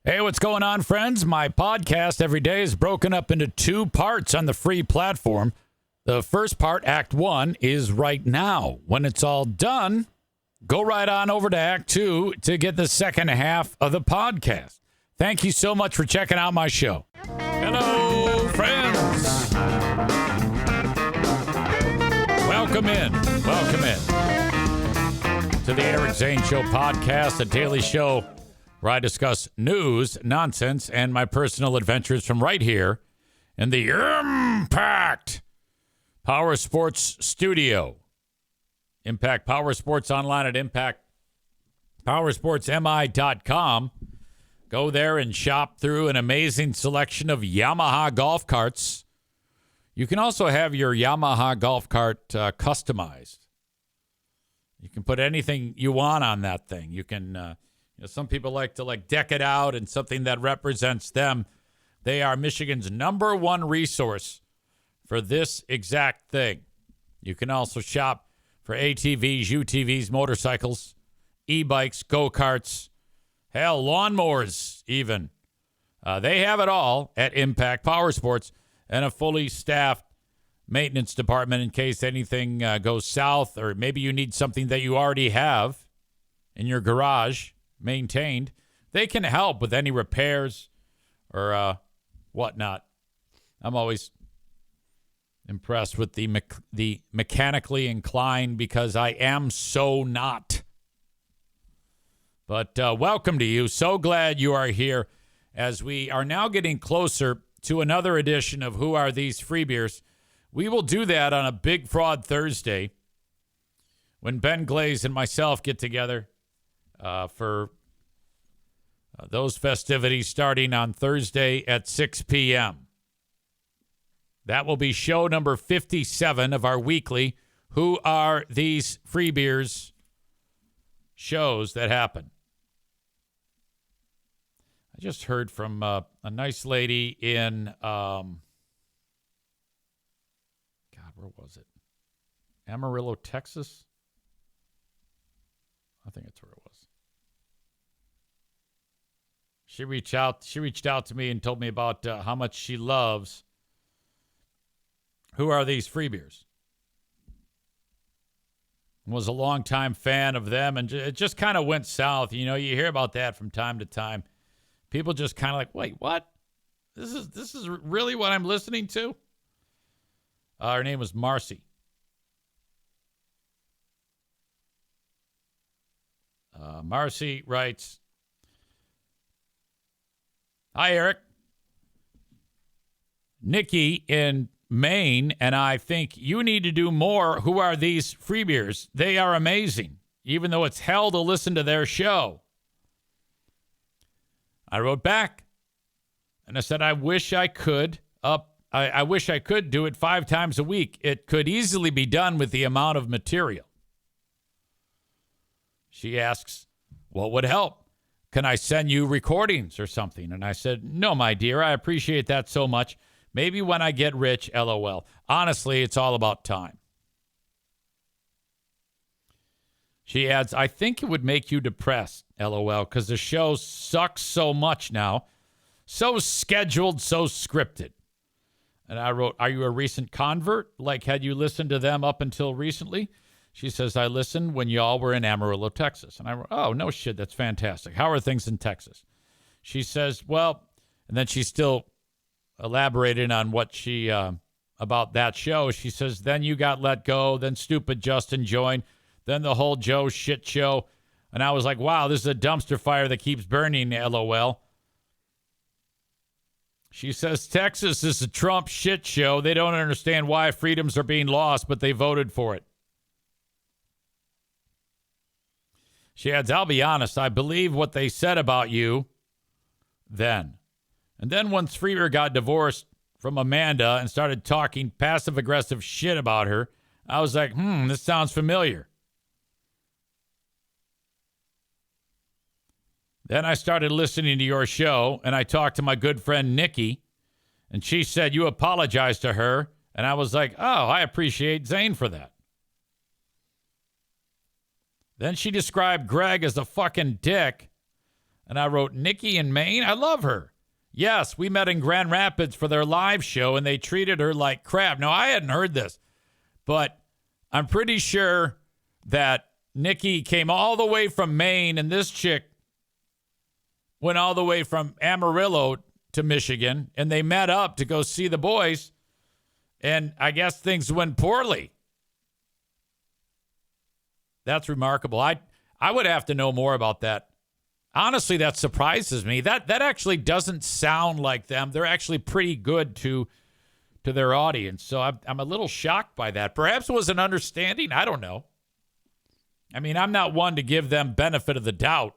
Hey, what's going on, friends? My podcast every day is broken up into two parts on the free platform. The first part, Act 1, is right now. When it's all done, go right on over to Act 2 to get the second half of the podcast. Thank you so much for checking out my show. Hello, friends. Welcome in. Welcome in to the Eric Zane Show podcast, a daily show where I discuss news, nonsense, and my personal adventures from right here in the Impact Power Sports Studio. Impact Power Sports online at impactpowersportsmi.com. Go there and shop through an amazing selection of Yamaha golf carts. You can also have your Yamaha golf cart customized. You can put anything you want on that thing. You can... some people like to deck it out in something that represents them. They are Michigan's number one resource for this exact thing. You can also shop for ATVs, UTVs, motorcycles, e-bikes, go-karts, hell, lawnmowers even. They have it all at Impact Power Sports and a fully staffed maintenance department in case anything goes south, or maybe you need something that you already have in your garage maintained. They can help with any repairs or whatnot. I'm always impressed with the mechanically inclined because I am so not. But welcome to you. So glad you are here as we are now getting closer to another edition of Who Are These Free Beers? We will do that on a Big Fraud Thursday when Ben Glaze and myself get together for those festivities starting on Thursday at 6 p.m. That will be show number 57 of our weekly Who Are These Free Beers shows that happen. I just heard from a nice lady in, God, where was it? Amarillo, Texas? I think that's where it was. She reached out to me and told me about how much she loves Who Are These Free Beers? Was a longtime fan of them, and it just kind of went south. You know, you hear about that from time to time. People just kind of like, wait, what? This is really what I'm listening to? Her name was Marcy. Marcy writes, "Hi, Eric. Nikki in Maine and I think you need to do more Who Are These Free Beers? They are amazing, even though it's hell to listen to their show." I wrote back, and I said, I wish I could I wish I could do it 5 times a week. It could easily be done with the amount of material. She asks, what would help? Can I send you recordings or something? And I said, no, my dear, I appreciate that so much. Maybe when I get rich, LOL. Honestly, it's all about time. She adds, I think it would make you depressed, LOL, because the show sucks so much now. So scheduled, so scripted. And I wrote, are you a recent convert? Like, had you listened to them up until recently? She says, I listened when y'all were in Amarillo, Texas. And I wrote, oh, no shit, that's fantastic. How are things in Texas? She says, well, and then she still elaborated on what she, about that show. She says, then you got let go, then stupid Justin joined, then the whole Joe shit show. And I was like, wow, this is a dumpster fire that keeps burning, LOL. She says, Texas is a Trump shit show. They don't understand why freedoms are being lost, but they voted for it. She adds, I'll be honest, I believe what they said about you then. And then once Freeber got divorced from Amanda and started talking passive-aggressive shit about her, I was like, this sounds familiar. Then I started listening to your show, and I talked to my good friend Nikki, and she said you apologized to her, and I was like, oh, I appreciate Zane for that. Then she described Greg as a fucking dick, And I wrote, Nikki in Maine? I love her. Yes, we met in Grand Rapids for their live show, and they treated her like crap. Now, I hadn't heard this, but I'm pretty sure that Nikki came all the way from Maine, and this chick went all the way from Amarillo to Michigan, and they met up to go see the boys, and I guess things went poorly. That's remarkable. I would have to know more about that. Honestly, that surprises me. That actually doesn't sound like them. They're actually pretty good to their audience. So I'm a little shocked by that. Perhaps it was an understanding. I don't know. I mean, I'm not one to give them benefit of the doubt.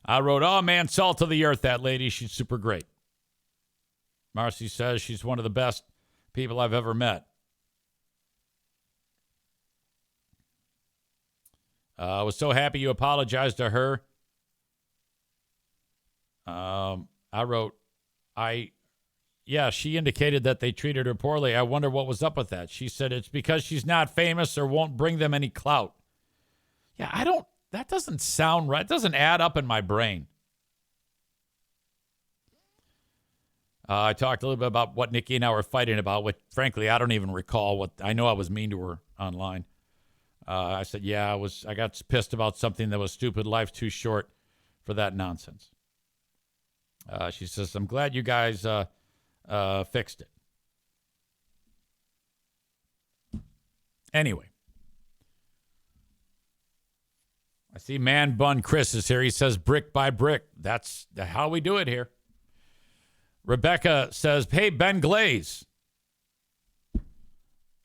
I wrote, oh, man, salt of the earth, that lady. She's super great. Marcy says she's one of the best people I've ever met. I was so happy you apologized to her. I wrote, she indicated that they treated her poorly. I wonder what was up with that. She said it's because she's not famous or won't bring them any clout. Yeah, that doesn't sound right. It doesn't add up in my brain. I talked a little bit about what Nikki and I were fighting about, which frankly, I don't even recall I know I was mean to her online. I said, I got pissed about something that was stupid. Life's too short for that nonsense. She says, I'm glad you guys fixed it. Anyway. I see Man Bun Chris is here. He says brick by brick. That's how we do it here. Rebecca says, hey, Ben Glaze.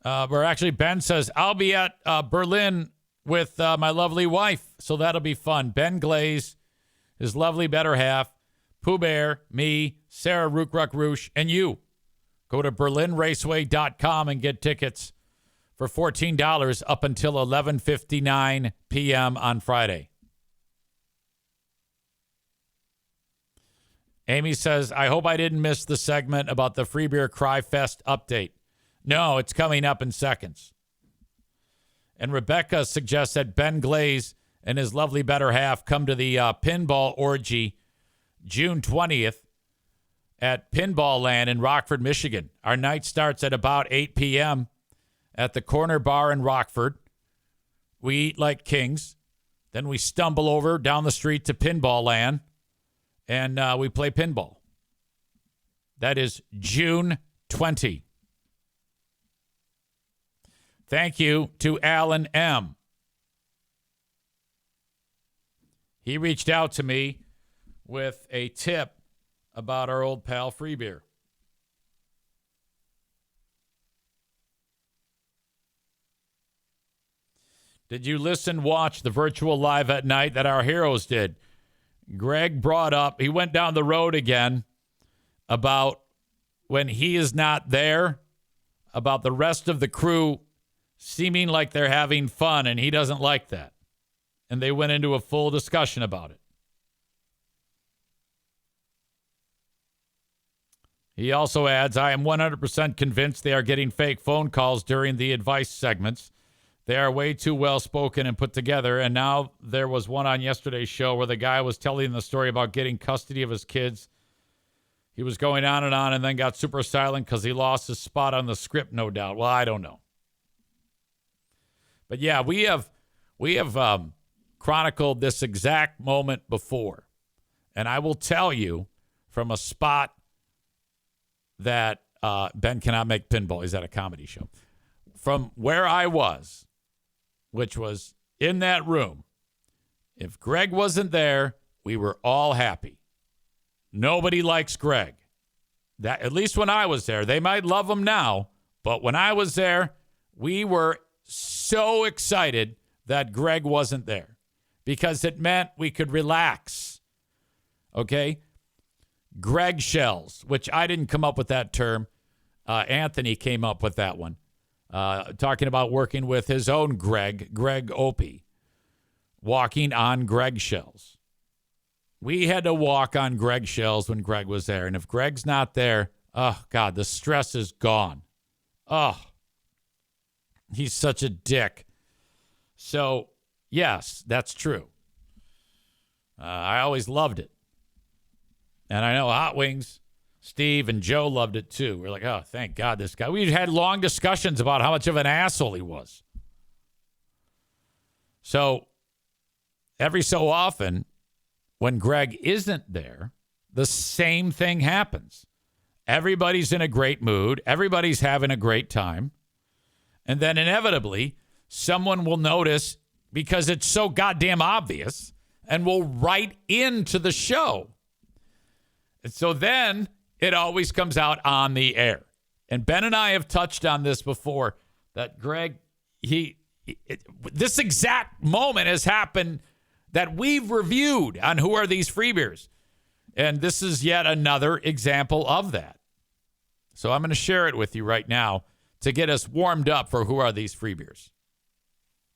Ben says, I'll be at Berlin with my lovely wife, so that'll be fun. Ben Glaze, his lovely better half, Pooh Bear, me, Sarah Rookruck Roosh, and you. Go to berlinraceway.com and get tickets for $14 up until 11:59 p.m. on Friday. Amy says, I hope I didn't miss the segment about the Free Beer Cry Fest update. No, it's coming up in seconds. And Rebecca suggests that Ben Glaze and his lovely better half come to the pinball orgy June 20th at Pinball Land in Rockford, Michigan. Our night starts at about 8 p.m. at the Corner Bar in Rockford. We eat like kings. Then we stumble over down the street to Pinball Land, and we play pinball. That is June 20. Thank you to Alan M. He reached out to me with a tip about our old pal Free Beer. Did you watch the virtual live at night that our heroes did? Greg brought up, he went down the road again about when he is not there, about the rest of the crew seeming like they're having fun, and he doesn't like that. And they went into a full discussion about it. He also adds, I am 100% convinced they are getting fake phone calls during the advice segments. They are way too well-spoken and put together. And now there was one on yesterday's show where the guy was telling the story about getting custody of his kids. He was going on and then got super silent because he lost his spot on the script, no doubt. Well, I don't know. But yeah, we have chronicled this exact moment before. And I will tell you from a spot that Ben cannot make pinball. He's at a comedy show. From where I was, which was in that room, if Greg wasn't there, we were all happy. Nobody likes Greg. That, at least when I was there. They might love him now, but when I was there, we were so excited that Greg wasn't there because it meant we could relax. Okay? Greg shells, which I didn't come up with that term. Anthony came up with that one. Talking about working with his own Greg Opie, walking on Greg shells. We had to walk on Greg shells when Greg was there. And if Greg's not there, oh, God, the stress is gone. Oh, he's such a dick. So, yes, that's true. I always loved it. And I know Hot Wings, Steve and Joe loved it too. We're like, oh, thank God this guy. We had long discussions about how much of an asshole he was. So every so often, when Greg isn't there, the same thing happens. Everybody's in a great mood. Everybody's having a great time. And then inevitably, someone will notice because it's so goddamn obvious and will write into the show. And so then it always comes out on the air. And Ben and I have touched on this before, that Greg, this exact moment has happened that we've reviewed on Who Are These Free Beers. And this is yet another example of that. So I'm going to share it with you right now to get us warmed up for Who Are These Free Beers.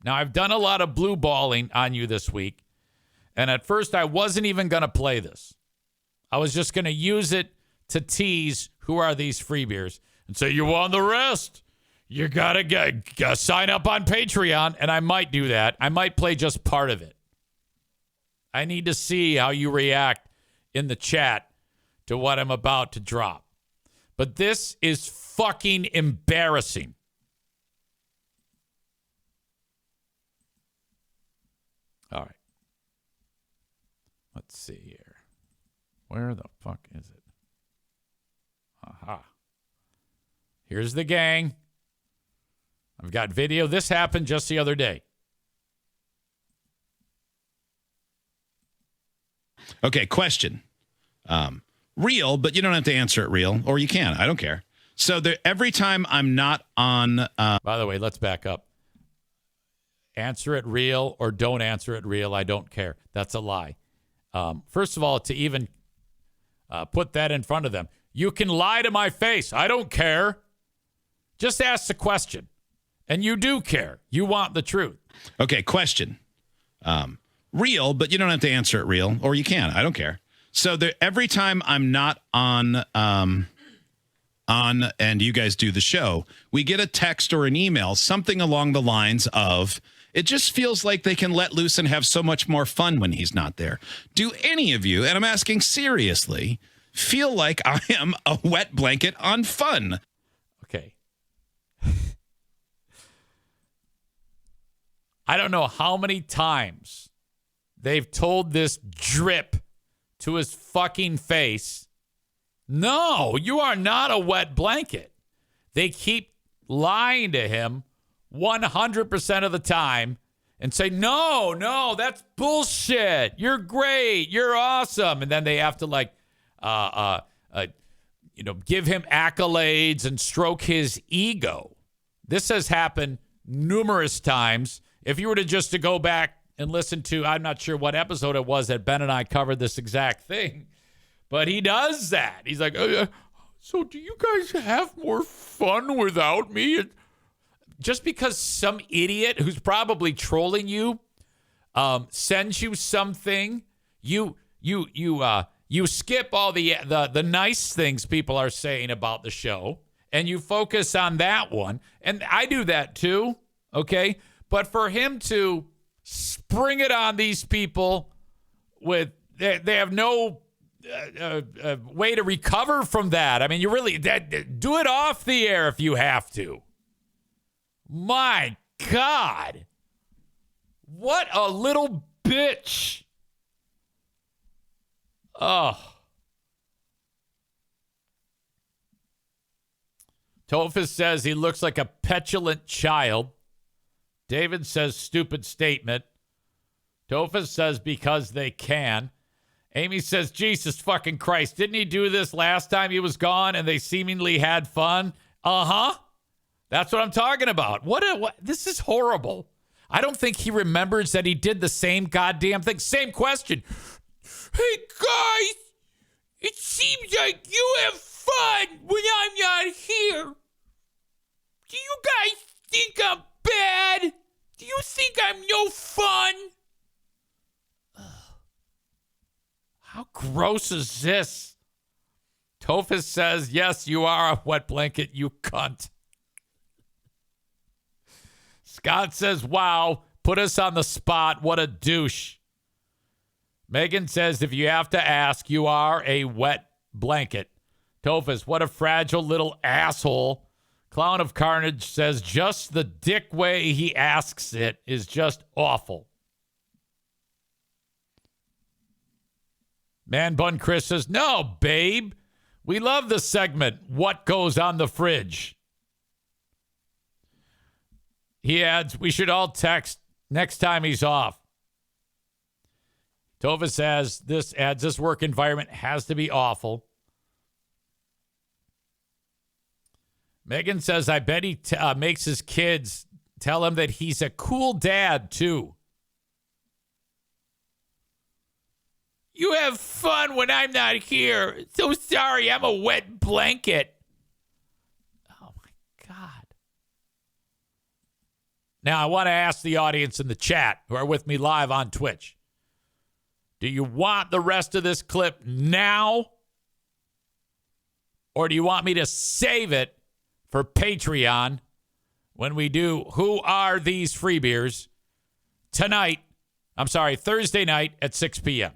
Now, I've done a lot of blue balling on you this week. And at first, I wasn't even going to play this. I was just going to use it to tease Who Are These Free Beers and say, you won the rest. You got to sign up on Patreon. And I might do that. I might play just part of it. I need to see how you react in the chat to what I'm about to drop. But this is fucking embarrassing. All right. Let's see here. Where the fuck is it? Aha. Here's the gang. I've got video. This happened just the other day. Okay, question. Real, but you don't have to answer it real, or you can. I don't care. So every time I'm not on... By the way, let's back up. Answer it real or don't answer it real. I don't care. That's a lie. First of all, to even put that in front of them. You can lie to my face. I don't care. Just ask the question. And you do care. You want the truth. Okay, question. Real, but you don't have to answer it real, or you can. I don't care. So every time I'm not on and you guys do the show, we get a text or an email, something along the lines of, it just feels like they can let loose and have so much more fun when he's not there. Do any of you, and I'm asking seriously, feel like I am a wet blanket on fun? Okay. I don't know how many times they've told this drip to his fucking face, no, you are not a wet blanket. They keep lying to him 100% of the time and say, no, that's bullshit. You're great. You're awesome. And then they have to give him accolades and stroke his ego. This has happened numerous times. If you were to go back and listen to, I'm not sure what episode it was that Ben and I covered this exact thing, but he does that. He's like, so do you guys have more fun without me? Just because some idiot who's probably trolling you sends you something, you skip all the nice things people are saying about the show, and you focus on that one. And I do that too, okay? But for him to spring it on these people with they have no way to recover from that. I mean, you really do it off the air if you have to. My God. What a little bitch. Oh. Tophus says he looks like a petulant child. David says stupid statement. Tophus says because they can. Amy says, Jesus fucking Christ. Didn't he do this last time he was gone and they seemingly had fun? Uh-huh. That's what I'm talking about. What? This is horrible. I don't think he remembers that he did the same goddamn thing. Same question. Hey, guys, it seems like you have fun when I'm not here. Do you guys think I'm bad? Do you think I'm no fun? How gross is this? Tophus says, yes, you are a wet blanket, you cunt. Scott says, wow, put us on the spot. What a douche. Megan says, if you have to ask, you are a wet blanket. Tofus, what a fragile little asshole. Clown of Carnage says, just the dick way he asks it is just awful. Man Bun Chris says, no, babe. We love the segment, What Goes on the Fridge. He adds, we should all text next time he's off. Tova says, this work environment has to be awful. Megan says, I bet he makes his kids tell him that he's a cool dad, too. You have fun when I'm not here. So sorry, I'm a wet blanket. Oh, my God. Now, I want to ask the audience in the chat who are with me live on Twitch. Do you want the rest of this clip now? Or do you want me to save it for Patreon when we do Who Are These Free Beers Thursday night at 6 p.m.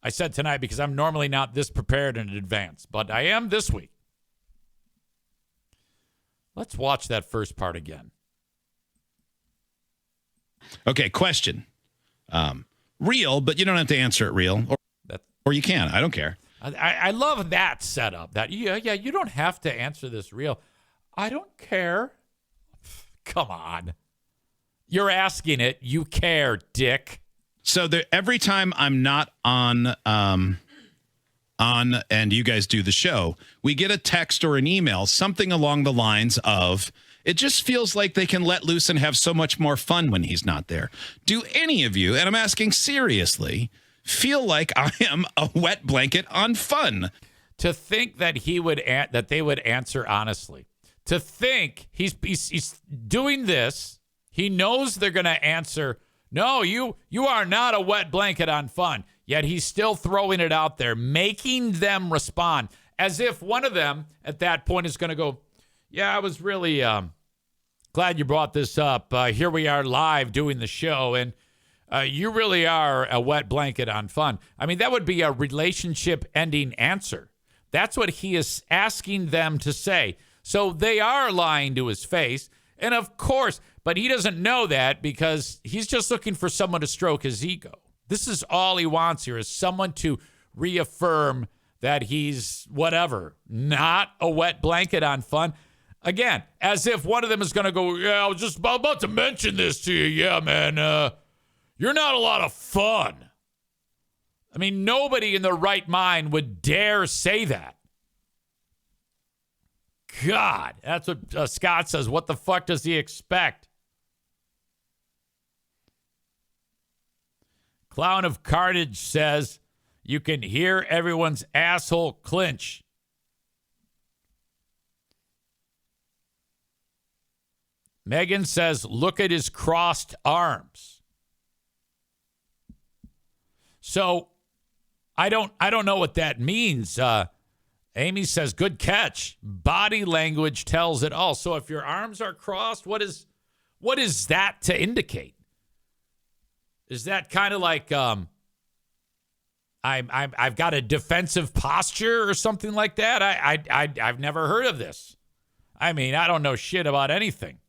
I said tonight because I'm normally not this prepared in advance, but I am this week. Let's watch that first part again. Okay, question. Real, but you don't have to answer it real. Or you can. I don't care. I love that setup. That you don't have to answer this real. I don't care. Come on. You're asking it. You care, dick. So every time I'm not on and you guys do the show, we get a text or an email, something along the lines of, it just feels like they can let loose and have so much more fun when he's not there. Do any of you, and I'm asking seriously, feel like I am a wet blanket on fun? To think that they would answer honestly. To think he's doing this, he knows they're going to answer, no, you are not a wet blanket on fun. Yet he's still throwing it out there, making them respond as if one of them at that point is going to go, yeah, I was really glad you brought this up. Here we are live doing the show, and you really are a wet blanket on fun. I mean, that would be a relationship-ending answer. That's what he is asking them to say. So they are lying to his face, and of course, but he doesn't know that because he's just looking for someone to stroke his ego. This is all he wants here, is someone to reaffirm that he's whatever, not a wet blanket on fun. Again, as if one of them is going to go, yeah, I was just about to mention this to you. Yeah, man, you're not a lot of fun. I mean, nobody in their right mind would dare say that. God, that's what Scott says. What the fuck does he expect? Clown of Carnage says, you can hear everyone's asshole clinch. Megan says, look at his crossed arms. So I don't know what that means. Amy says, good catch. Body language tells it all. So if your arms are crossed, what is that to indicate? Is that kind of like I've got a defensive posture or something like that? I've never heard of this. I mean, I don't know shit about anything.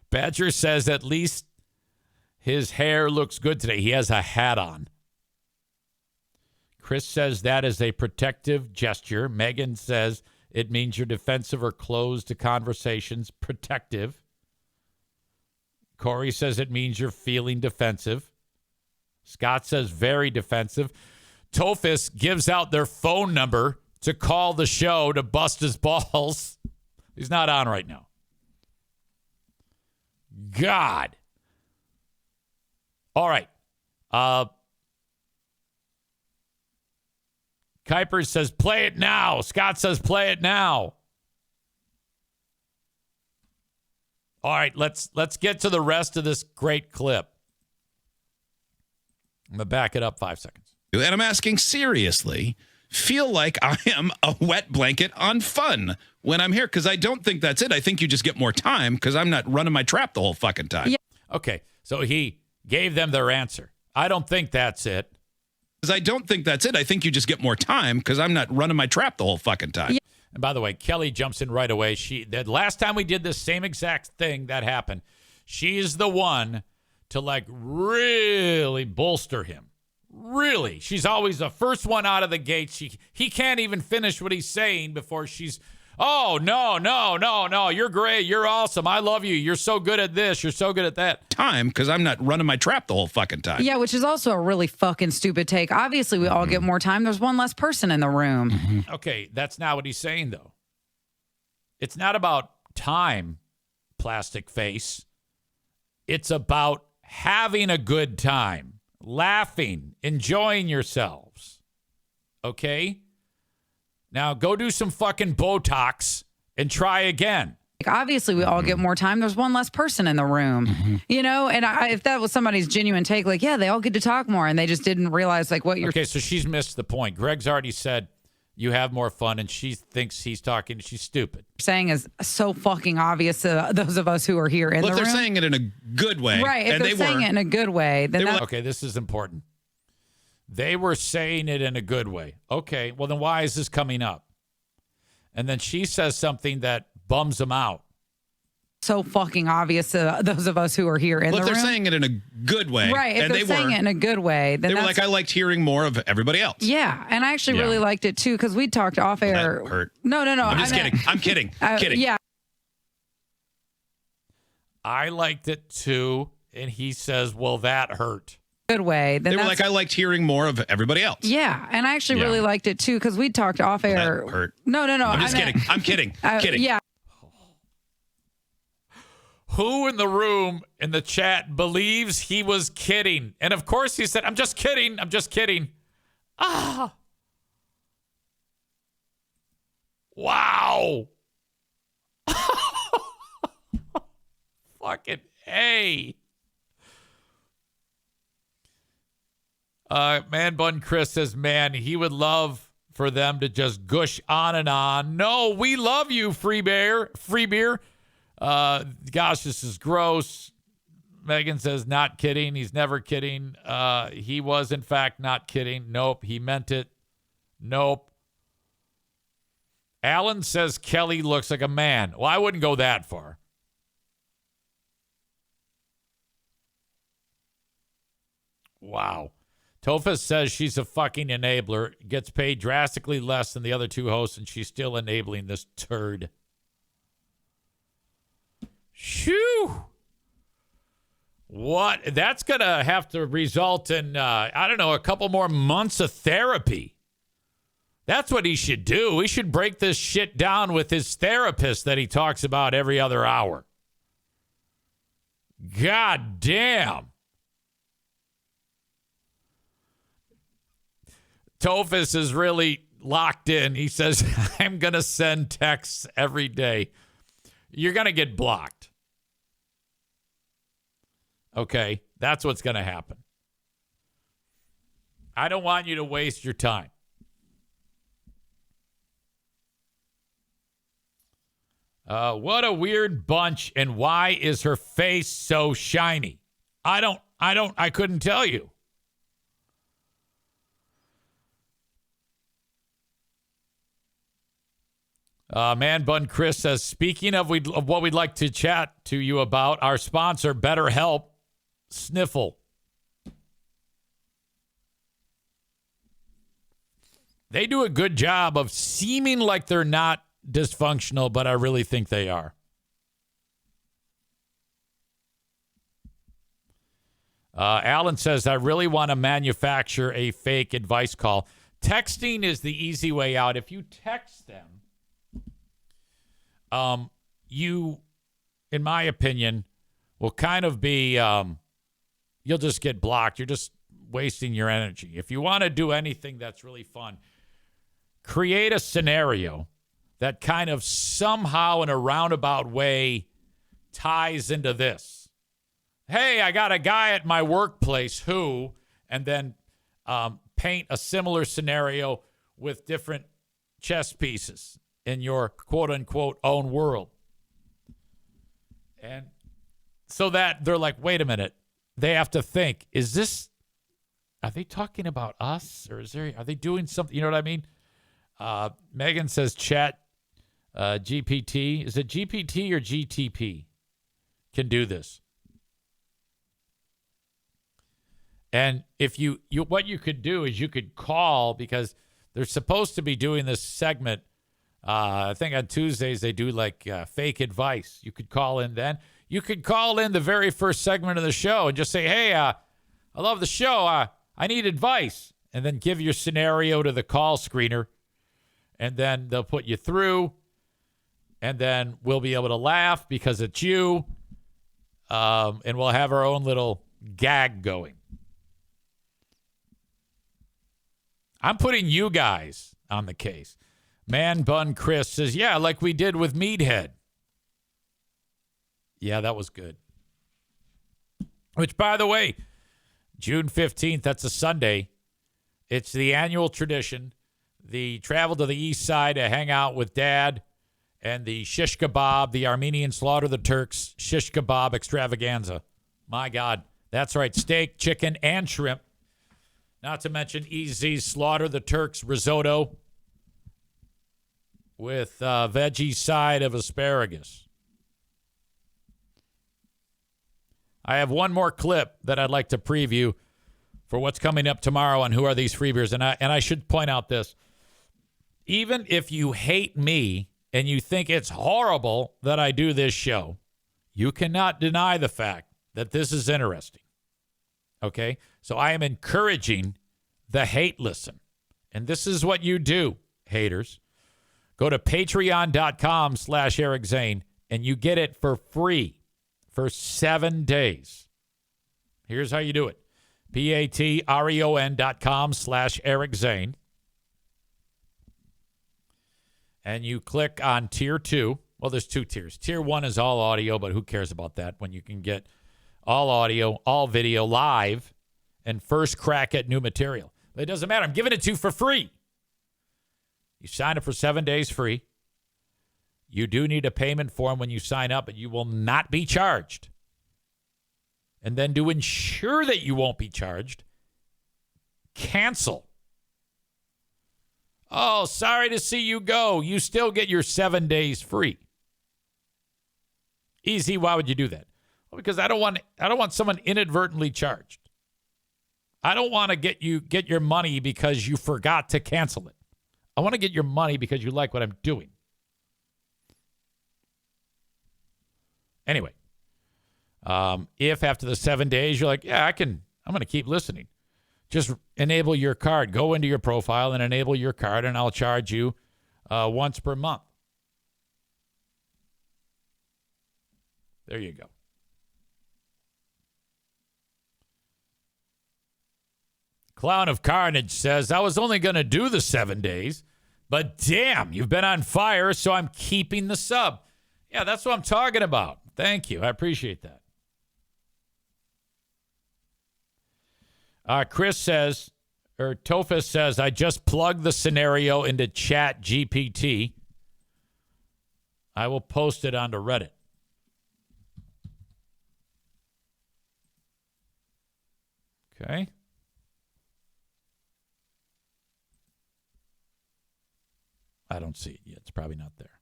Badger says at least his hair looks good today. He has a hat on. Chris says that is a protective gesture. Megan says it means you're defensive or closed to conversations. Protective. Corey says it means you're feeling defensive. Scott says very defensive. Tofus gives out their phone number to call the show to bust his balls. He's not on right now. God. All right. Kuiper says, play it now. Scott says, play it now. All right, let's get to the rest of this great clip. I'm going to back it up 5 seconds. And I'm asking seriously, feel like I am a wet blanket on fun when I'm here, because I don't think that's it. I think you just get more time because I'm not running my trap the whole fucking time. Yeah. Okay, so he gave them their answer. I don't think that's it. Because I don't think that's it. I think you just get more time because I'm not running my trap the whole fucking time. Yeah. And by the way, Kelly jumps in right away. The last time we did this same exact thing that happened, she's the one to like really bolster him. Really. She's always the first one out of the gate. He can't even finish what he's saying before she's, oh, no. You're great. You're awesome. I love you. You're so good at this. You're so good at that. Time because I'm not running my trap the whole fucking time. Yeah, which is also a really fucking stupid take. Obviously, we all get more time. There's one less person in the room. Okay, that's not what he's saying, though. It's not about time, plastic face. It's about having a good time, laughing, enjoying yourselves. Okay? Now go do some fucking Botox and try again. Obviously, we all get more time. There's one less person in the room, you know? And if that was somebody's genuine take, like, yeah, they all get to talk more and they just didn't realize like what you're Okay, so she's missed the point. Greg's already said you have more fun and she thinks he's talking. She's stupid. saying is so fucking obvious to those of us who are here in the room. But if they're saying it in a good way. Right. If and they're saying it in a good way, then that's Okay, this is important. They were saying it in a good way. Okay, well, then why is this coming up? And then she says something that bums them out. so fucking obvious to those of us who are here in But the if they're room. saying it in a good way. Right. If and they're saying it in a good way, then they were that's, like, I liked hearing more of everybody else. yeah. And I actually really liked it too because we talked off air. That hurt. No. I'm just I meant- kidding. I'm kidding. Kidding. Yeah. I liked it too. And he says, well, that hurt. Good way. Then They were that's, like, I liked hearing more of everybody else. yeah. And I actually Yeah. really liked it too because we talked off air. That hurt. No. I'm just I meant- kidding. I'm kidding. Kidding. Yeah. Who in the room in the chat believes he was kidding? And of course he said, I'm just kidding. I'm just kidding. Ah. Wow. Fucking A. Man Bun Chris says, man, he would love for them to just gush on and on. No, we love you, free beer. Gosh, this is gross. Megan says, not kidding. He's never kidding. He was, in fact, not kidding. Nope. He meant it. Nope. Alan says Kelly looks like a man. Well, I wouldn't go that far. Wow. Tofa says she's a fucking enabler, gets paid drastically less than the other two hosts, and she's still enabling this turd. Shoo! What? That's going to have to result in, I don't know, a couple more months of therapy. That's what he should do. He should break this shit down with his therapist that he talks about every other hour. God damn. Tofus is really locked in. He says, I'm going to send texts every day. You're going to get blocked. Okay, that's what's going to happen. I don't want you to waste your time. What a weird bunch, and why is her face so shiny? I couldn't tell you. Man Bun Chris says, speaking of what we'd like to chat to you about, our sponsor, BetterHelp, Sniffle. They do a good job of seeming like they're not dysfunctional, but I really think they are. Alan says, I really want to manufacture a fake advice call. Texting is the easy way out. If you text them, you, in my opinion, will kind of be, you'll just get blocked. You're just wasting your energy. If you want to do anything that's really fun, create a scenario that kind of somehow in a roundabout way ties into this. Hey, I got a guy at my workplace who, and then paint a similar scenario with different chess pieces in your quote-unquote own world. And so that they're like, wait a minute, they have to think, are they talking about us or are they doing something? You know what I mean? Megan says chat GPT. Is it GPT or GTP can do this? And if you what you could do is you could call, because they're supposed to be doing this segment. I think on Tuesdays they do like fake advice. You could call in then. You could call in the very first segment of the show and just say, hey, I love the show. I need advice. And then give your scenario to the call screener. And then they'll put you through. And then we'll be able to laugh because it's you. And we'll have our own little gag going. I'm putting you guys on the case. Man Bun Chris says, yeah, like we did with Meathead. Yeah, that was good. Which, by the way, June 15th, that's a Sunday. It's the annual tradition. The travel to the east side to hang out with Dad and the shish kebab, the Armenian Slaughter the Turks shish kebab extravaganza. My God. That's right. Steak, chicken, and shrimp. Not to mention EZ's Slaughter the Turks risotto with veggie side of asparagus. I have one more clip that I'd like to preview for what's coming up tomorrow on Who Are These Free Beers. And I should point out this. Even if you hate me and you think it's horrible that I do this show, you cannot deny the fact that this is interesting. Okay? So I am encouraging the hate listen. And this is what you do, haters. Go to patreon.com/Eric Zane and you get it for free for 7 days. Here's how you do it. patreon.com/Eric Zane. And you click on tier 2. Well, there's 2 tiers. Tier 1 is all audio, but who cares about that when you can get all audio, all video, live, and first crack at new material. But it doesn't matter. I'm giving it to you for free. You sign up for 7 days free. You do need a payment form when you sign up, but you will not be charged. And then to ensure that you won't be charged, cancel. Oh, sorry to see you go. You still get your 7 days free. Easy. Why would you do that? Well, because I don't want someone inadvertently charged. I don't want to get your money because you forgot to cancel it. I want to get your money because you like what I'm doing. Anyway, if after the 7 days you're like, yeah, I'm going to keep listening. Just enable your card. Go into your profile and enable your card, and I'll charge you once per month. There you go. Clown of Carnage says, I was only going to do the 7 days, but damn, you've been on fire, so I'm keeping the sub. Yeah, that's what I'm talking about. Thank you. I appreciate that. Chris says, or Tofus says, I just plugged the scenario into Chat GPT. I will post it onto Reddit. Okay. I don't see it yet. It's probably not there.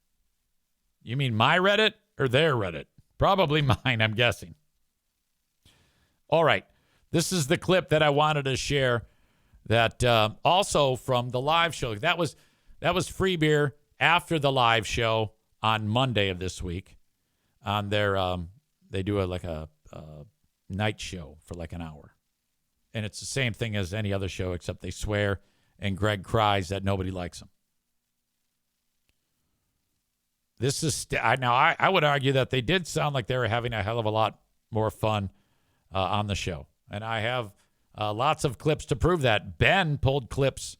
You mean my Reddit or their Reddit? Probably mine, I'm guessing. All right. This is the clip that I wanted to share that also from the live show. That was free beer after the live show on Monday of this week. On their they do a night show for like an hour. And it's the same thing as any other show except they swear and Greg cries that nobody likes him. This is now I would argue that they did sound like they were having a hell of a lot more fun on the show. And I have lots of clips to prove that. Ben pulled clips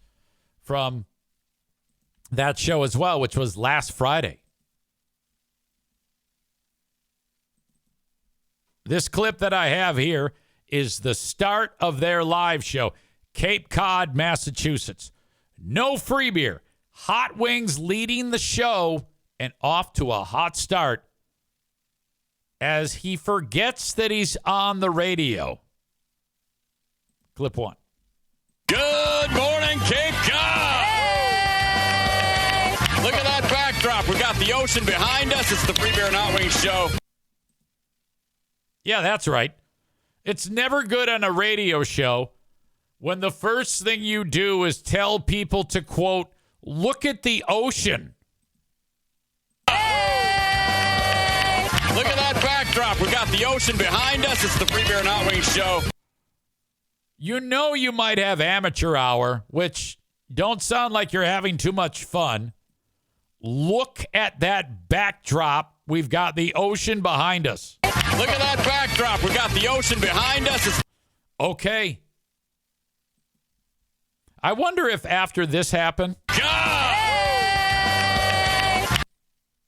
from that show as well, which was last Friday. This clip that I have here is the start of their live show, Cape Cod, Massachusetts. No free beer. Hot Wings leading the show and off to a hot start as he forgets that he's on the radio. Clip 1. Good morning, Cape Cod. Look at that backdrop. We got the ocean behind us. It's the Free Beer and Hot Wings show. Yeah, that's right. It's never good on a radio show when the first thing you do is tell people to, quote, look at the ocean. Look at that backdrop. We got the ocean behind us. It's the Free Beer and Hot Wings show. You know you might have amateur hour, which don't sound like you're having too much fun. Look at that backdrop. We've got the ocean behind us. Look at that backdrop. We got the ocean behind us. Okay. I wonder if after this happened,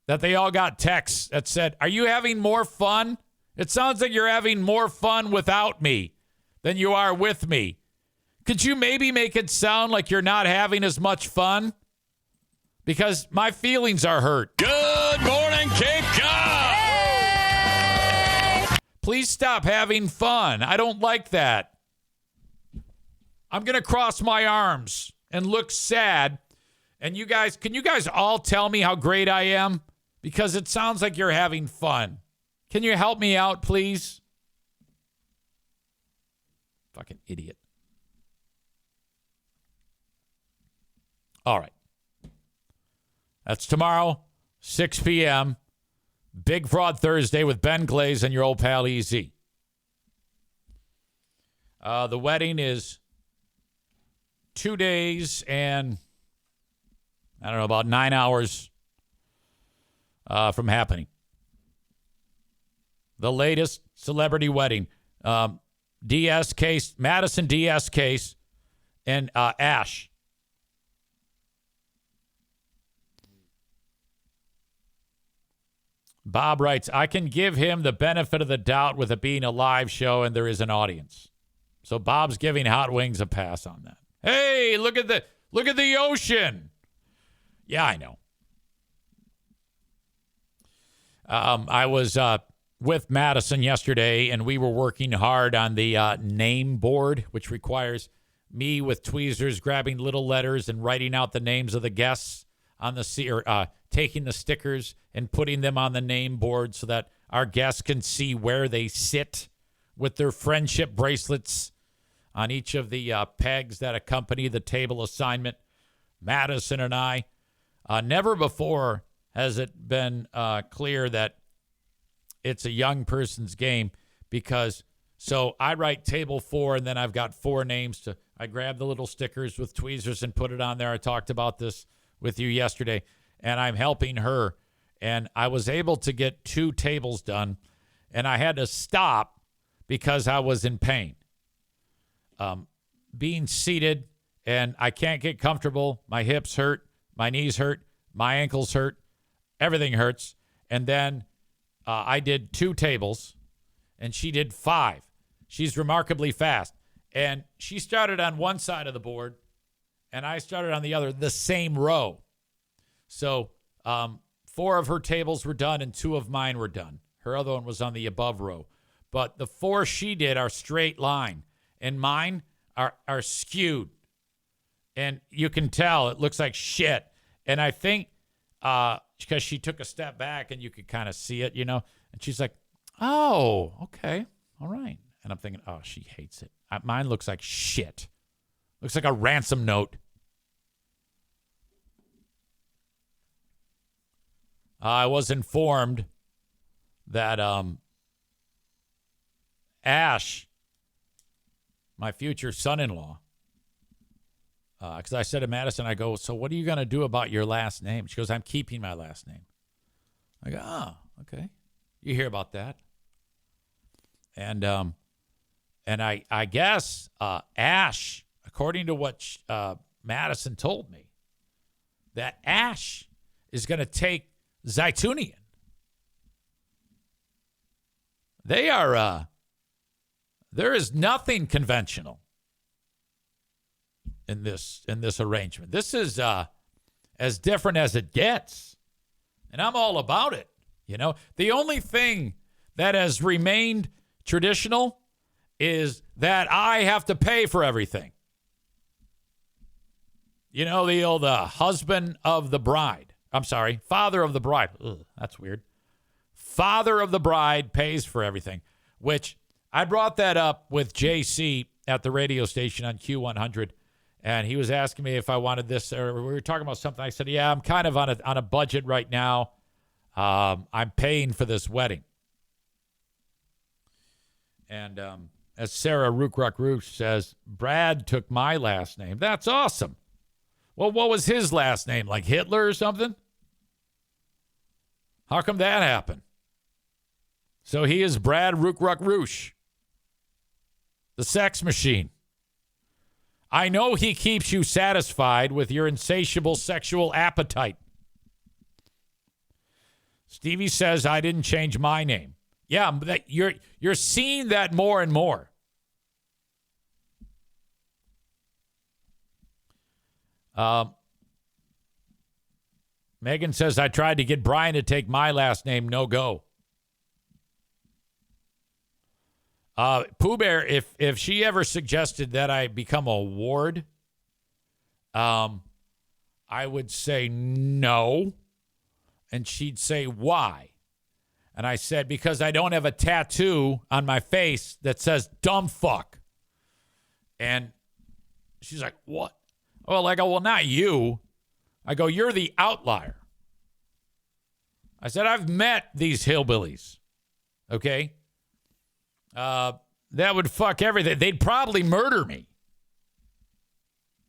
that they all got texts that said, are you having more fun? It sounds like you're having more fun without me than you are with me. Could you maybe make it sound like you're not having as much fun? Because my feelings are hurt. Good morning, Cape Cod. Please stop having fun. I don't like that. I'm going to cross my arms and look sad. And you guys, can you guys all tell me how great I am? Because it sounds like you're having fun. Can you help me out, please? Fucking idiot. All right. That's tomorrow, 6 p.m. Big Fraud Thursday with Ben Glaze and your old pal EZ. The wedding is 2 days and, I don't know, about 9 hours from happening. The latest celebrity wedding. DS case, Madison DS case, and Ash. Bob writes, I can give him the benefit of the doubt with it being a live show and there is an audience. So Bob's giving Hot Wings a pass on that. Hey, look at the ocean. Yeah, I know. I was with Madison yesterday, and we were working hard on the name board, which requires me with tweezers grabbing little letters and writing out the names of the guests on the taking the stickers and putting them on the name board so that our guests can see where they sit with their friendship bracelets on each of the pegs that accompany the table assignment. Madison and I, never before has it been clear that it's a young person's game because so I write table 4 and then I've got 4 names I grab the little stickers with tweezers and put it on there. I talked about this with you yesterday and I'm helping her and I was able to get 2 tables done and I had to stop because I was in pain. Being seated and I can't get comfortable. My hips hurt, my knees hurt, my ankles hurt, everything hurts. And then I did 2 tables and she did 5. She's remarkably fast. And she started on one side of the board and I started on the other, the same row. So 4 of her tables were done and 2 of mine were done. Her other one was on the above row. But the 4 she did are straight line and mine are skewed. And you can tell it looks like shit. And I think because she took a step back and you could kind of see it, and she's like, oh, okay. All right. And I'm thinking, oh, she hates it. Mine looks like shit. Looks like a ransom note. I was informed that Ash, my future son-in-law, because I said to Madison, I go, so what are you going to do about your last name? She goes, I'm keeping my last name. I go, oh, okay. You hear about that. And I guess Ash, according to what Madison told me, that Ash is going to take Zaytunian. They are, there is nothing conventional in this arrangement. This is as different as it gets. And I'm all about it. The only thing that has remained traditional is that I have to pay for everything. You know, the husband of the bride. I'm sorry, father of the bride. Ugh, that's weird. Father of the bride pays for everything, which I brought that up with JC at the radio station on Q100, and he was asking me if I wanted this, or we were talking about something. I said, yeah, I'm kind of on a budget right now. I'm paying for this wedding. And as Sarah Rookruck-Roosh says, Brad took my last name. That's awesome. Well, what was his last name? Like Hitler or something? How come that happened? So he is Brad Rookruck-Roosh, the sex machine. I know he keeps you satisfied with your insatiable sexual appetite. Stevie says, I didn't change my name. Yeah, but you're seeing that more and more. Megan says, I tried to get Brian to take my last name. No go. Pooh Bear, if she ever suggested that I become a ward, I would say no. And she'd say, why? And I said, because I don't have a tattoo on my face that says dumb fuck. And she's like, what? Well, I go, well, not you. I go, you're the outlier. I said, I've met these hillbillies. Okay? That would fuck everything. They'd probably murder me.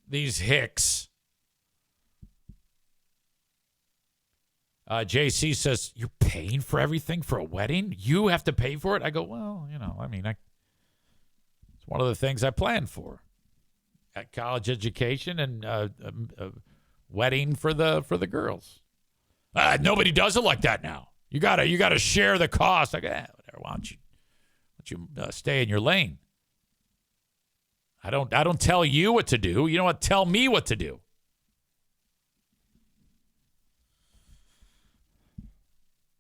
These hicks. JC says, you're paying for everything for a wedding? You have to pay for it? I go, well, it's one of the things I planned for. At college education and a wedding for the girls. Nobody does it like that now. You gotta share the cost. Like, whatever. Why don't you stay in your lane? I don't tell you what to do. You know what? Tell me what to do.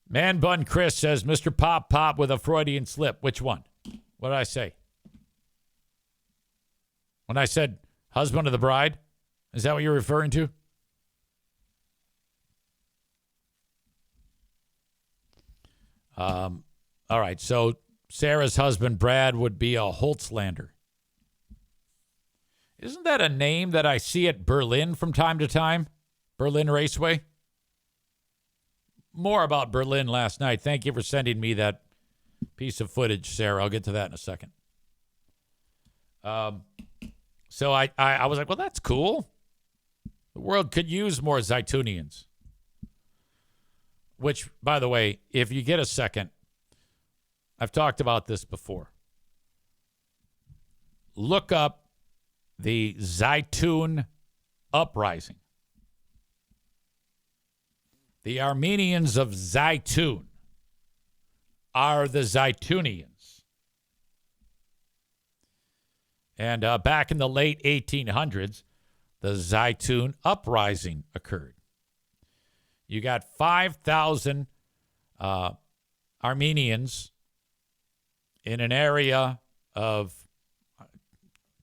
Man Bun Chris says, Mr. Pop with a Freudian slip. Which one? What did I say? When I said husband of the bride? Is that what you're referring to? All right. So Sarah's husband, Brad, would be a Holtzlander. Isn't that a name that I see at Berlin from time to time? Berlin Raceway? More about Berlin last night. Thank you for sending me that piece of footage, Sarah. I'll get to that in a second. So I was like, well, that's cool. The world could use more Zaytunians. Which, by the way, if you get a second, I've talked about this before. Look up the Zaytun uprising. The Armenians of Zaytun are the Zaytunians. And back in the late 1800s, the Zaytun uprising occurred. You got 5,000 Armenians in an area of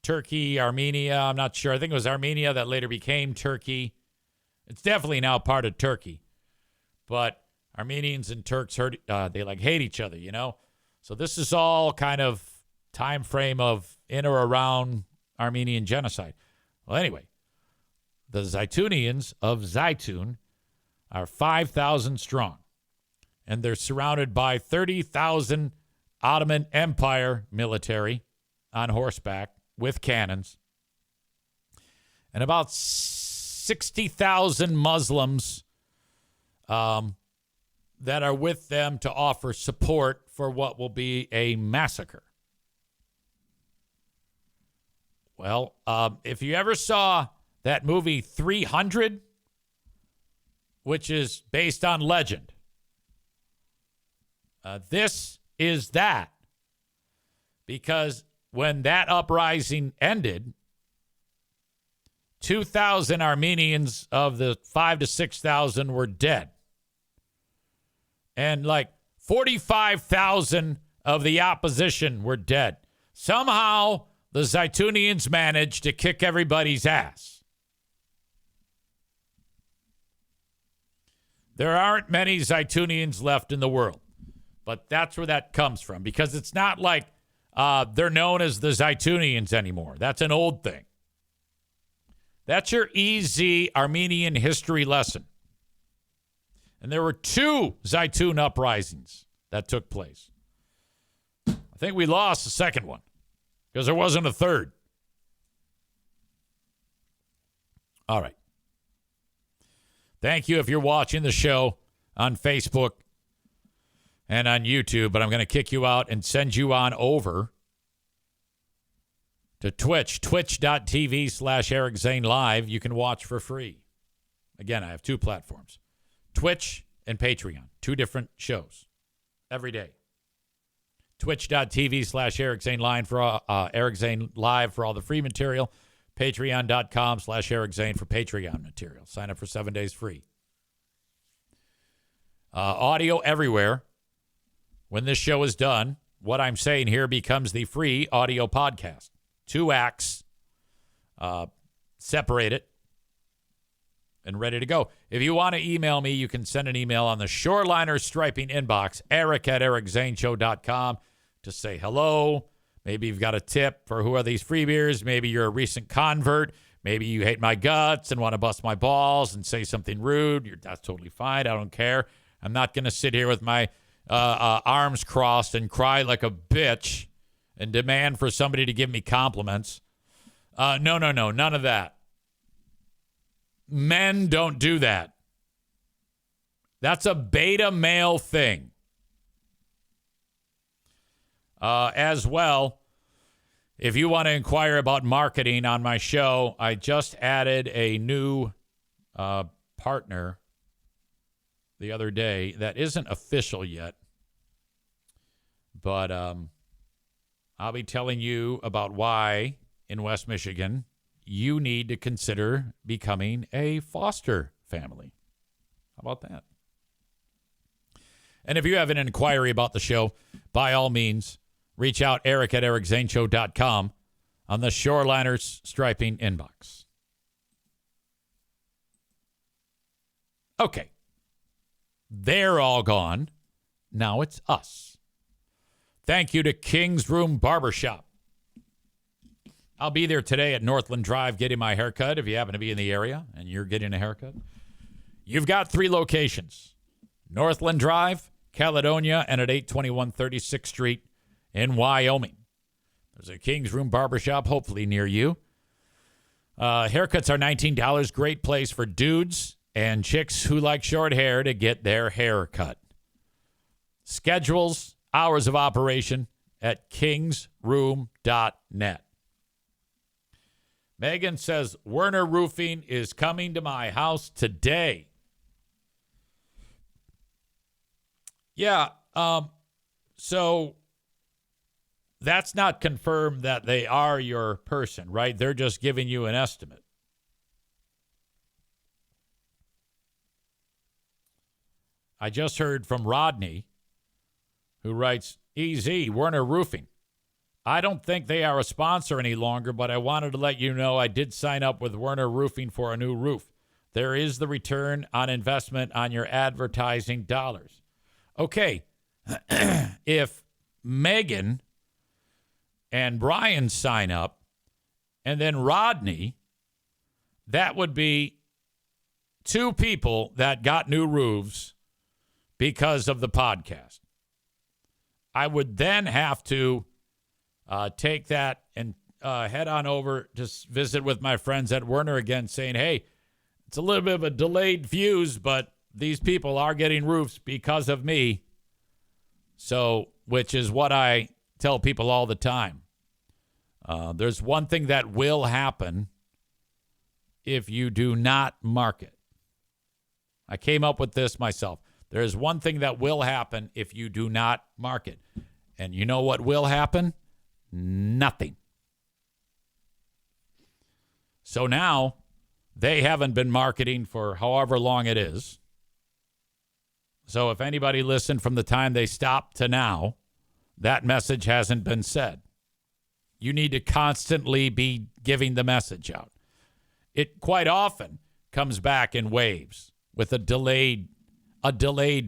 Turkey, Armenia. I'm not sure. I think it was Armenia that later became Turkey. It's definitely now part of Turkey. But Armenians and Turks hate each other, you know? So this is all kind of time frame of in or around Armenian genocide. Well, anyway, the Zaytunians of Zaytun are 5,000 strong. And they're surrounded by 30,000 Ottoman Empire military on horseback with cannons. And about 60,000 Muslims that are with them to offer support for what will be a massacre. Well, if you ever saw that movie 300, which is based on legend, this is that. Because when that uprising ended, 2,000 Armenians of the 5,000 to 6,000 were dead. And like 45,000 of the opposition were dead. Somehow, the Zaytunians managed to kick everybody's ass. There aren't many Zaytunians left in the world, but that's where that comes from, because it's not like they're known as the Zaytunians anymore. That's an old thing. That's your easy Armenian history lesson. And there were 2 Zaytun uprisings that took place. I think we lost the second one because there wasn't a third. All right. Thank you if you're watching the show on Facebook and on YouTube, but I'm going to kick you out and send you on over to Twitch, twitch.tv/Eric Zane Live. You can watch for free. Again, I have 2 platforms, Twitch and Patreon, 2 different shows every day. Twitch.tv/Eric Zane Live for Eric Zane Live for all the free material. Patreon.com/Eric Zane for Patreon material. Sign up for 7 days free. Audio everywhere. When this show is done, what I'm saying here becomes the free audio podcast. 2 acts, separated, and ready to go. If you want to email me, you can send an email on the Shoreliner Striping inbox, eric@ericzaneshow.com, to say hello. Maybe you've got a tip for who are these free beers. Maybe you're a recent convert. Maybe you hate my guts and want to bust my balls and say something rude. That's totally fine. I don't care. I'm not going to sit here with my arms crossed and cry like a bitch and demand for somebody to give me compliments. No, none of that. Men don't do that. That's a beta male thing. As well, if you want to inquire about marketing on my show, I just added a new partner the other day that isn't official yet, but I'll be telling you about why in West Michigan you need to consider becoming a foster family. How about that? And if you have an inquiry about the show, by all means, reach out, eric@ericzaneshow.com on the Shoreliners Striping inbox. Okay. They're all gone. Now it's us. Thank you to King's Room Barbershop. I'll be there today at Northland Drive getting my haircut if you happen to be in the area and you're getting a haircut. You've got 3 locations. Northland Drive, Caledonia, and at 821 36th Street in Wyoming. There's a King's Room Barbershop, hopefully near you. Haircuts are $19. Great place for dudes and chicks who like short hair to get their hair cut. Schedules, hours of operation at kingsroom.net. Megan says, Werner Roofing is coming to my house today. Yeah, so that's not confirmed that they are your person, right? They're just giving you an estimate. I just heard from Rodney, who writes, EZ, Werner Roofing. I don't think they are a sponsor any longer, but I wanted to let you know I did sign up with Werner Roofing for a new roof. There is the return on investment on your advertising dollars. Okay, if Megan and Brian sign up and then Rodney, that would be 2 people that got new roofs because of the podcast. I would then have to take that and head on over to visit with my friends at Werner again, saying, hey, it's a little bit of a delayed fuse, but these people are getting roofs because of me. So, which is what I tell people all the time. There's one thing that will happen if you do not market. I came up with this myself. There's one thing that will happen if you do not market. And you know what will happen? Nothing. So now they haven't been marketing for however long it is. So if anybody listened from the time they stopped to now, that message hasn't been said. you need to constantly be giving the message out. It quite often comes back in waves with a delayed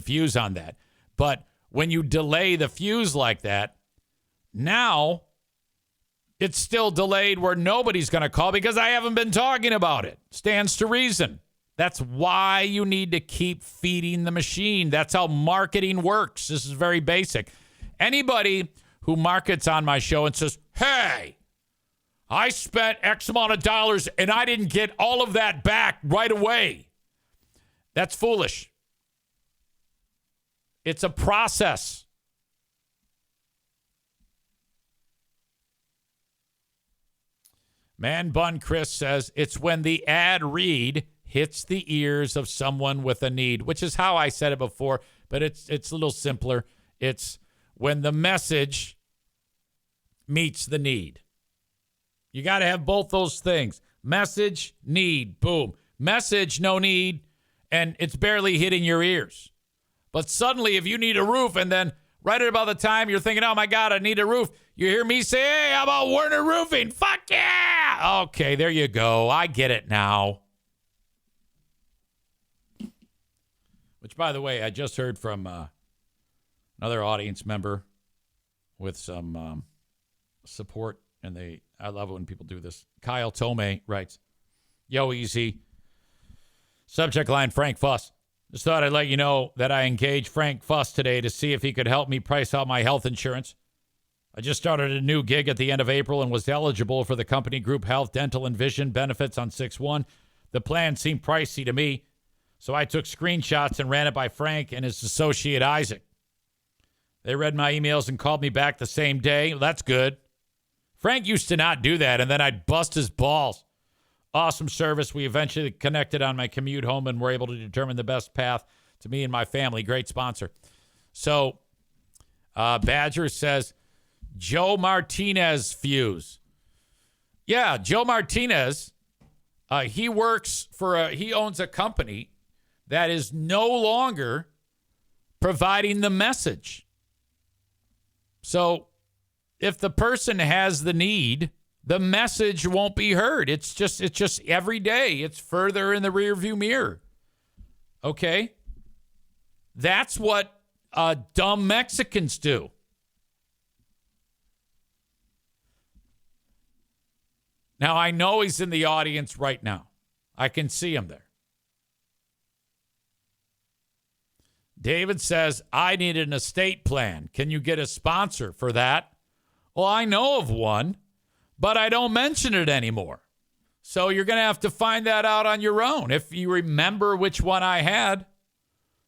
fuse on that. But when you delay the fuse like that, now it's still delayed where nobody's going to call because I haven't been talking about it. Stands to reason. That's why you need to keep feeding the machine. That's how marketing works. This is very basic. Anybody who markets on my show and says, hey, I spent X amount of dollars and I didn't get all of that back right away, that's foolish. It's a process. Man Bun Chris says it's when the ad read hits the ears of someone with a need, which is how I said it before, but it's a little simpler. It's when the message meets the need. You got to have both those things. Message, need, boom. Message, no need, and it's barely hitting your ears. But suddenly, if you need a roof, and then right at about the time you're thinking, oh, my God, I need a roof, you hear me say, hey, how about Werner Roofing? Fuck yeah! Okay, there you go. I get it now. Which, by the way, I just heard from another audience member with some support, and I love it when people do this. Kyle Tomei writes, yo, Easy. Subject line, Frank Fuss. Just thought I'd let you know that I engaged Frank Fuss today to see if he could help me price out my health insurance. I just started a new gig at the end of April and was eligible for the company group health, dental, and vision benefits on 6/1. The plan seemed pricey to me, so I took screenshots and ran it by Frank and his associate Isaac. They read my emails and called me back the same day. Well, that's good. Frank used to not do that, and then I'd bust his balls. Awesome service. We eventually connected on my commute home and were able to determine the best path to me and my family. Great sponsor. So, Badger says, Joe Martinez fuse. Yeah, Joe Martinez, he owns a company that is no longer providing the message. So, if the person has the need, the message won't be heard. It's just every day. It's further in the rearview mirror. Okay? That's what dumb Mexicans do. Now, I know he's in the audience right now. I can see him there. David says, I need an estate plan. Can you get a sponsor for that? Well, I know of one, but I don't mention it anymore. So you're going to have to find that out on your own. If you remember which one I had,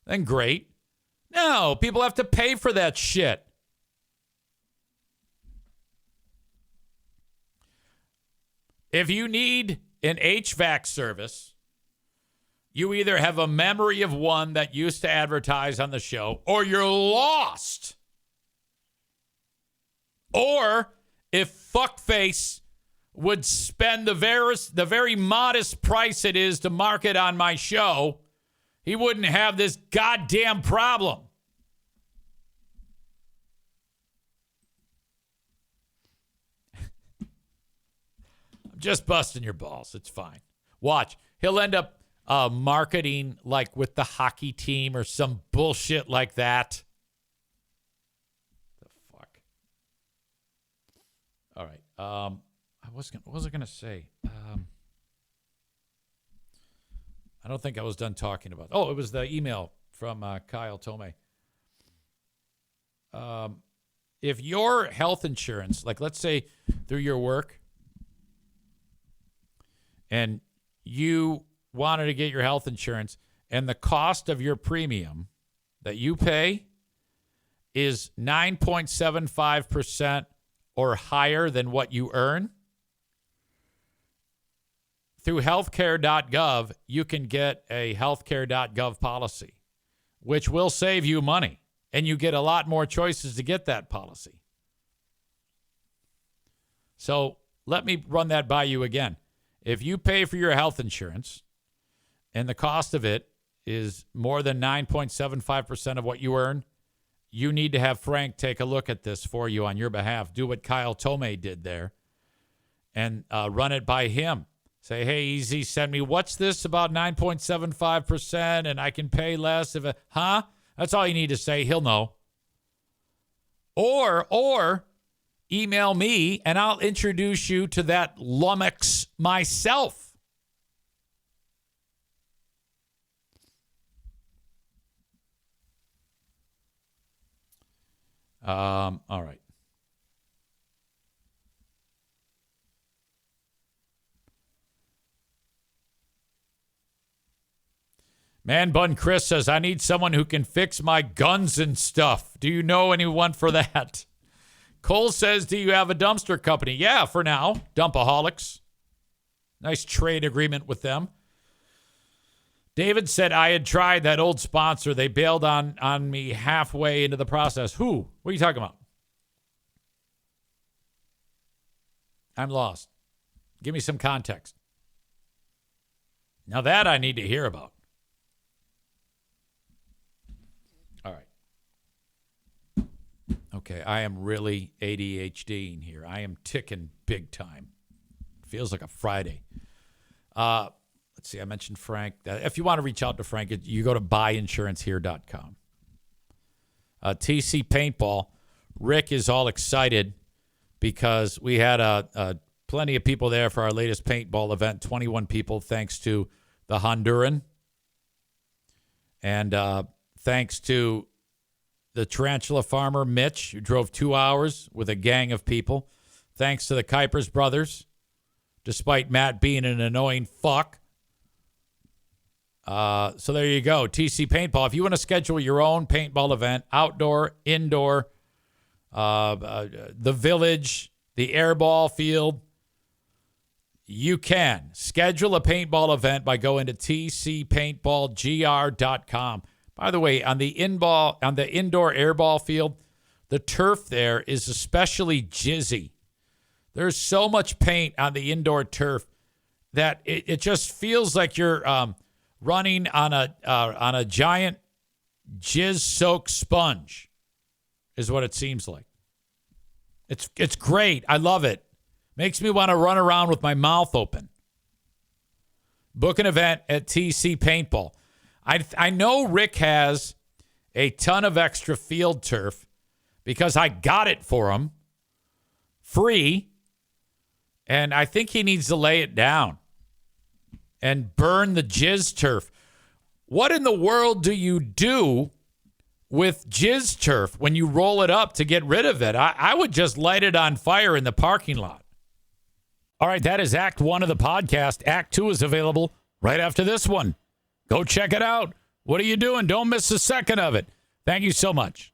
then great. No, people have to pay for that shit. If you need an HVAC service, you either have a memory of one that used to advertise on the show, or you're lost. Or if fuckface would spend the very modest price it is to market on my show, he wouldn't have this goddamn problem. I'm just busting your balls. It's fine. Watch. He'll end up marketing like with the hockey team or some bullshit like that. The fuck? All right. What was I going to say? I don't think I was done talking about. Oh, it was the email from Kyle Tomei. If your health insurance, like let's say through your work, and you wanted to get your health insurance, and the cost of your premium that you pay is 9.75% or higher than what you earn, through healthcare.gov, you can get a healthcare.gov policy, which will save you money, and you get a lot more choices to get that policy. So let me run that by you again. If you pay for your health insurance and the cost of it is more than 9.75% of what you earn, you need to have Frank take a look at this for you on your behalf. Do what Kyle Tomei did there and run it by him. Say, hey, Easy, send me, what's this about 9.75% and I can pay less if it, huh? That's all you need to say. He'll know. Or email me and I'll introduce you to that lummox myself. All right. Man Bun Chris says, I need someone who can fix my guns and stuff. Do you know anyone for that? Cole says, do you have a dumpster company? Yeah, for now. Dumpaholics. Nice trade agreement with them. David said, I had tried that old sponsor. They bailed on me halfway into the process. Who? What are you talking about? I'm lost. Give me some context. Now that I need to hear about. All right. Okay, I am really ADHDing here. I am ticking big time. Feels like a Friday. Let's see, I mentioned Frank. If you want to reach out to Frank, you go to buyinsurancehere.com. TC Paintball. Rick is all excited because we had plenty of people there for our latest paintball event. 21 people, thanks to the Honduran. And thanks to the tarantula farmer, Mitch, who drove 2 hours with a gang of people. Thanks to the Kuipers brothers, despite Matt being an annoying fuck. So there you go. TC Paintball. If you want to schedule your own paintball event, outdoor, indoor, the village, the airball field, you can schedule a paintball event by going to tcpaintballgr.com. By the way, on the indoor airball field, the turf there is especially jizzy. There's so much paint on the indoor turf that it just feels like you're running on a giant jizz-soaked sponge, is what it seems like. It's great. I love it. Makes me want to run around with my mouth open. Book an event at TC Paintball. I know Rick has a ton of extra field turf because I got it for him free, and I think he needs to lay it down and burn the jizz turf. What in the world do you do with jizz turf when you roll it up to get rid of it? I would just light it on fire in the parking lot. All right, that is Act 1 of the podcast. Act 2 is available right after this one. Go check it out. What are you doing? Don't miss a second of it. Thank you so much.